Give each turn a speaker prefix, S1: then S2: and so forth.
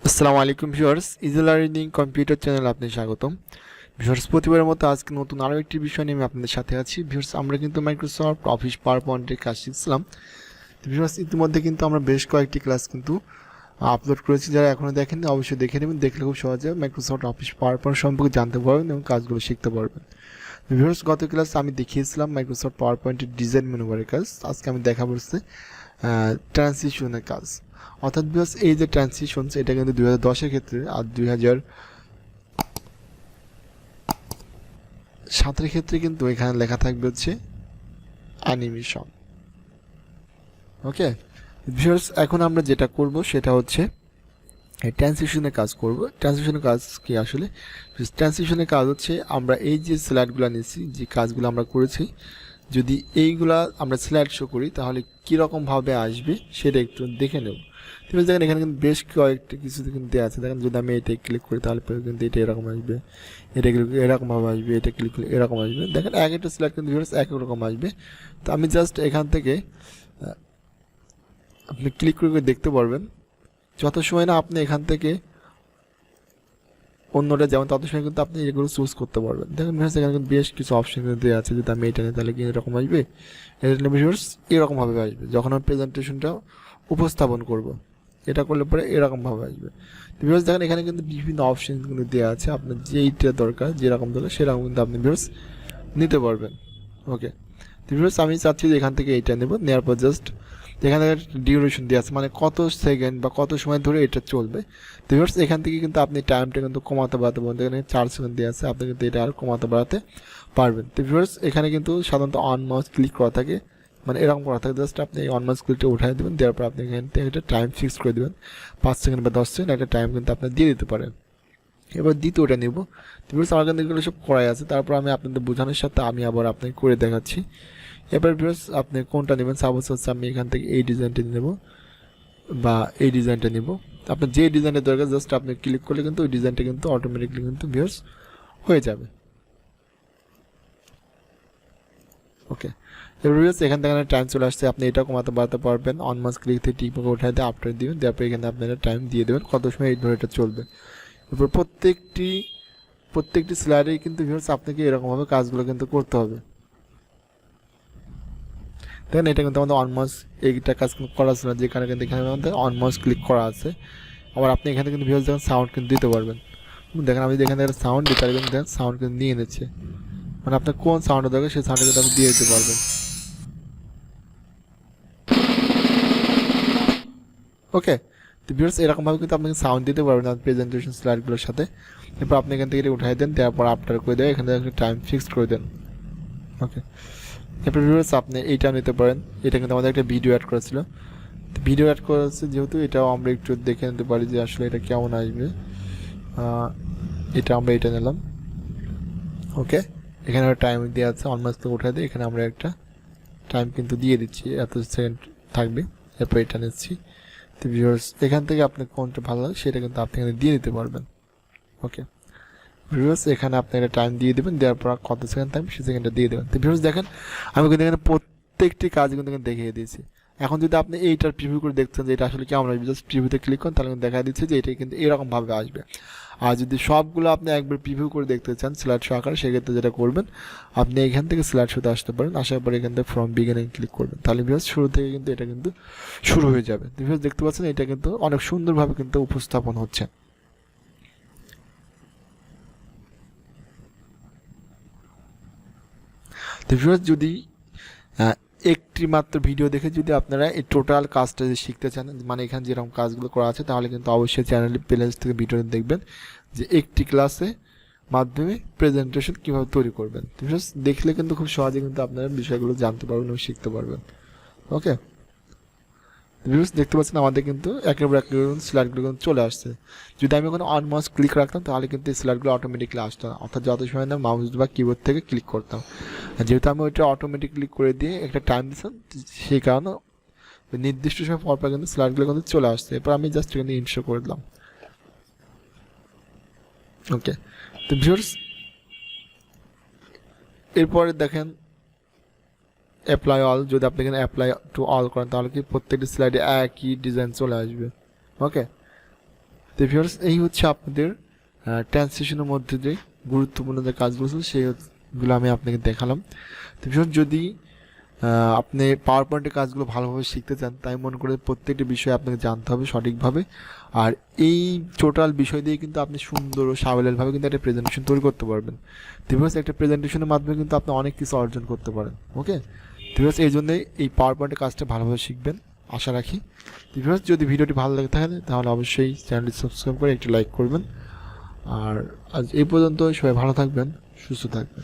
S1: আসসালামু আলাইকুম viewers, easy learning computer চ্যানেলে আপনাদের স্বাগতম। ভিউয়ার্স, প্রতিবারের মতো আজকে নতুন আরও একটি বিষয় নিয়ে আমি আপনাদের সাথে আছি। ভিউয়ার্স, আমরা কিন্তু মাইক্রোসফট অফিস পাওয়ার পয়েন্টের কাজ শিখছিলাম। তো ভিউয়ার্স, ইতিমধ্যে কিন্তু আমরা বেশ কয়েকটি ক্লাস কিন্তু আপলোড করেছি। যারা এখনও দেখেননি অবশ্যই দেখে নেবেন, দেখলে খুব সহজে মাইক্রোসফট অফিস পাওয়ার পয়েন্ট সম্পর্কে জানতে পারবেন এবং কাজগুলো শিখতে পারবেন। ভিউয়ার্স, গত ক্লাসে আমি দেখিয়েছিলাম মাইক্রোসফট পাওয়ার পয়েন্টের ডিজাইন মেনুবারের কাজ। আজকে আমি দেখাবো ট্রানজিশনের কাজ। অর্থাৎ ভিউয়ার্স, এই যে ট্রানজিশনস, এটা কিন্তু 2010-এর ক্ষেত্রে আর 2007-এর ক্ষেত্রে কিন্তু এখানে লেখা থাকবে হচ্ছে অ্যানিমেশন। ওকে ভিউয়ার্স, এখন আমরা যেটা করব সেটা হচ্ছে ট্রানজিশনের কাজ করব। ট্রানজিশনের কাজ কি আসলে? ট্রানজিশনের কাজ হচ্ছে আমরা এই যে স্লাইডগুলো নিয়েছি, যে কাজগুলো আমরা করেছি, যদি এইগুলা আমরা স্লাইড শো করি তাহলে কীরকমভাবে আসবে সেটা একটু দেখে নেব। ঠিক আছে, দেখেন এখানে কিন্তু বেশ কয়েকটা কিছু কিন্তু দেওয়া আছে। দেখেন যদি আমি এটা ক্লিক করি তাহলে কিন্তু এটা এরকম আসবে, এটা ক্লিক করলে এরকমভাবে আসবে, এটা ক্লিক করলে এরকম আসবে। দেখেন এক একটা স্লাইড কিন্তু এক এক রকম আসবে। তো আমি জাস্ট এখান থেকে আপনি ক্লিক করে দেখতে পারবেন। যত সময় না আপনি এখান থেকে অন্যটা যেমন তত সময় কিন্তু আপনি এগুলো চুজ করতে পারবেন। দেখেন এখানে কিন্তু বেশ কিছু অপশন দেওয়া আছে। যদি আমি এটা নিই তাহলে কি এরকম আসবে, এটা ভিউয়ার্স এরকমভাবে আসবে। যখন আমি প্রেজেন্টেশনটা উপস্থাপন করব, এটা করলে পরে এরকমভাবে আসবে। তো ভিউয়ার্স দেখেন এখানে কিন্তু বিভিন্ন অপশন কিন্তু দেওয়া আছে। আপনার যেইটা দরকার, যেরকম দরকার সেরকম কিন্তু আপনি ভিউয়ার্স নিতে পারবেন। ওকে, তো ভিউয়ার্স আমি চাচ্ছি যে এখান থেকে এইটা নেব, নেওয়ার পর জাস্ট এখানে ডিউরেশন দেওয়া আছে, মানে কত সেকেন্ড বা কত সময় ধরে এটা চলবে। তো ভিউয়ার্স এখান থেকে কিন্তু আপনি টাইমটা কিন্তু কমাতে বাড়াতে পারবেন। এখানে 4 সেকেন্ড দেওয়া আছে, আপনি কিন্তু এটা আর কমাতে বাড়াতে পারবেন। তো ভিউয়ার্স এখানে কিন্তু সাধারণত অন মাউস ক্লিক করা থাকে, মানে এরকম করা থাকে। জাস্ট আপনি এই অন মাউস ক্লিকটা উঠাই দেবেন, দেওয়ার পর আপনি এখান থেকে একটা টাইম ফিক্স করে দেবেন, 5 সেকেন্ড বা 10 সেকেন্ড একটা টাইম কিন্তু আপনি দিয়ে দিতে পারেন। এবার দ্বিতীয়টা নেব। তো ভিউয়ার্স আমার কিন্তু এগুলো সব করাই আছে, তারপর আমি আপনাদের বোঝানোর সাথে আমি আবার আপনাকে করে দেখাচ্ছি। এবার ভিউয়ার্স আপনি কোনটা নেবেন? সাপোজ হচ্ছে আমি এখান থেকে এই ডিজাইনটা নেব বা এই ডিজাইনটা নেব। আপনার যে ডিজাইনের দরকার জাস্ট আপনি ক্লিক করলে কিন্তু ওই ডিজাইনটা কিন্তু অটোমেটিকলি কিন্তু ভিউয়ার্স হয়ে যাবে। ওকে, এবার ভিউয়ার্স এখান থেকে টাইম চলে আসছে, আপনি এটা কমাতে বাড়াতে পারবেন। অন মাস ক্লিক থেকে টিপ উঠাই দিয়ে আফটার দিবেন, তারপরে এখানে আপনি টাইম দিয়ে দেবেন কত সময় এই ধরে এটা চলবে। এরপর প্রত্যেকটি স্লাইডে কিন্তু ভিউয়ার্স আপনাকে এরকমভাবে কাজগুলো কিন্তু করতে হবে। দেখেন এটা কিন্তু আমাদের অলমোস্ট এইটা কাজ করা আছে না, যেখানে কিন্তু এখানে আমাদের অলমোস্ট ক্লিক করা আছে। আবার আপনি এখানে কিন্তু ভিউয়ার্স দেখেন সাউন্ড কিন্তু দিতে পারবেন। দেখেন আমি এখানে সাউন্ড দিতে পারবেন, দেখেন সাউন্ড কিন্তু নিয়ে নিচ্ছে, মানে আপনার কোন সাউন্ডটা দরকার সেই সাউন্ডটা কিন্তু আপনি দিয়ে দিতে পারবেন। ওকে, তো ভিউয়ার্স এরকমভাবে কিন্তু আপনি সাউন্ড দিতে পারবেন আপনার প্রেজেন্টেশন স্লাইডগুলোর সাথে। এরপর আপনি এখান থেকে উঠাই দেন, তারপর আফটার করে দেন, এখান থেকে একটা টাইম ফিক্স করে দেন। ওকে, এরপর ভিউয়ার্স আপনি এইটা নিতে পারেন। এটা কিন্তু আমাদের একটা ভিডিও অ্যাড করেছিল, ভিডিও অ্যাড করেছে যেহেতু এটাও আমরা একটু দেখে নিতে পারি যে আসলে এটা কেমন আসবে। এটা আমরা এটা নিলাম। ওকে, এখানে একটা টাইম দেওয়া আছে, অলমোস্ট উঠাই দিয়ে এখানে আমরা একটা টাইম কিন্তু দিয়ে দিচ্ছি, এত সেকেন্ড থাকবে। এরপর এটা নিচ্ছি। তো ভিউয়ার্স এখান থেকে আপনার কোনটা ভালো লাগে সেটা কিন্তু আপনি এখানে দিয়ে দিতে পারবেন। ওকে ভিউয়ার্স এখানে আপনি একটা টাইম দিয়ে দেবেন, দেওয়ার পর কত সেকেন্ড থাকবে সেই সেকেন্ডটা দিয়ে দেবেন। তো ভিউয়ার্স দেখেন আমি কিন্তু এখানে প্রত্যেকটি কাজ কিন্তু এখানে দেখিয়ে দিয়েছি। এখন যদি আপনি এইটার প্রিভিউ করে দেখছেন যে এটা আসলে কেমন আসবে, জাস্ট প্রিভিউতে ক্লিক করেন তাহলে কিন্তু দেখা দিচ্ছে যে এটা কিন্তু এরকমভাবে আসবে। আর যদি সবগুলো আপনি একবার প্রিভিউ করে দেখতে চান স্লাইড শো আকারে, সেক্ষেত্রে যেটা করবেন আপনি এখান থেকে স্লাইড শোতে আসতে পারেন, আসার পরে এখান থেকে ফ্রম বিগিনিং ক্লিক করবেন, তাহলে ভিউয়ার্স শুরু থেকে কিন্তু এটা কিন্তু শুরু হয়ে যাবে। ভিউয়ার্স দেখতে পাচ্ছেন এটা কিন্তু অনেক সুন্দরভাবে কিন্তু উপস্থাপন হচ্ছে। তো ভিউয়ার্স যদি একটি মাত্র ভিডিও দেখে যদি আপনারা এই টোটাল কাজটা যদি শিখতে চান, মানে এখানে যেরকম কাজগুলো করা আছে, তাহলে কিন্তু অবশ্যই চ্যানেল প্লেলিস্ট থেকে ভিডিও দেখবেন যে একটি ক্লাসে মাধ্যমে প্রেজেন্টেশন কীভাবে তৈরি করবেন। ভিউয়ার্স দেখলে কিন্তু খুব সহজে কিন্তু আপনারা বিষয়গুলো জানতে পারবেন এবং শিখতে পারবেন। ওকে ভিউয়ার্স দেখতে পাচ্ছেন আমাদের কিন্তু একেবারে স্লাইডগুলো কিন্তু চলে আসছে। যদি আমি ওখানে অন মাউস ক্লিক রাখতাম তাহলে কিন্তু এই স্লাইডগুলো অটোমেটিকলি আসতো না, অর্থাৎ যত সময় না মাউস বা কিবোর্ড থেকে ক্লিক করতাম। যেহেতু আমি ওইটা অটোমেটিকলি করে দিয়ে একটা টাইম দিচ্ছিলাম, সেই কারণে নির্দিষ্ট সময় পর কিন্তু স্লাইডগুলো কিন্তু চলে আসছে। এরপর আমি জাস্ট এখানে ইনস্টল করে দিলাম। ওকে, তো ভিউয়ার্স এরপরে দেখেন অ্যাপ্লাই অল, যদি আপনি এখানে অ্যাপ্লাই টু অল করেন তাহলে কি প্রত্যেকটি স্লাইডে একই ডিজাইন চলে আসবে। ওকে, তো ভিউয়ার্স, এই হচ্ছে আপনাদের ট্রান্সলেশনের মধ্যে যে গুরুত্বপূর্ণ যে কাজগুলো ছিল সেইগুলো আমি আপনাকে দেখালাম। তো ভিউয়ার্স, যদি আপনি পাওয়ার পয়েন্টের কাজগুলো ভালোভাবে শিখতে চান, তাই মনে করে প্রত্যেকটি বিষয় আপনাকে জানতে হবে সঠিকভাবে। আর এই টোটাল বিষয় দিয়ে কিন্তু আপনি সুন্দর ও সাবলীলভাবে কিন্তু একটা প্রেজেন্টেশন তৈরি করতে পারবেন। ভিউয়ার্স, একটা প্রেজেন্টেশনের মাধ্যমে কিন্তু আপনি অনেক কিছু অর্জন করতে পারেন। ওকে ভিউয়ার্স, এই জন্যই এই পাওয়ার পয়েন্টের কাজটা ভালোভাবে শিখবেন আশা রাখি। ভিউয়ার্স, যদি ভিডিওটি ভালো লাগে থাকে তাহলে অবশ্যই চ্যানেলটি সাবস্ক্রাইব করে একটি লাইক করবেন। আর আজ এই পর্যন্ত, সবাই ভালো থাকবেন, সুস্থ থাকবেন।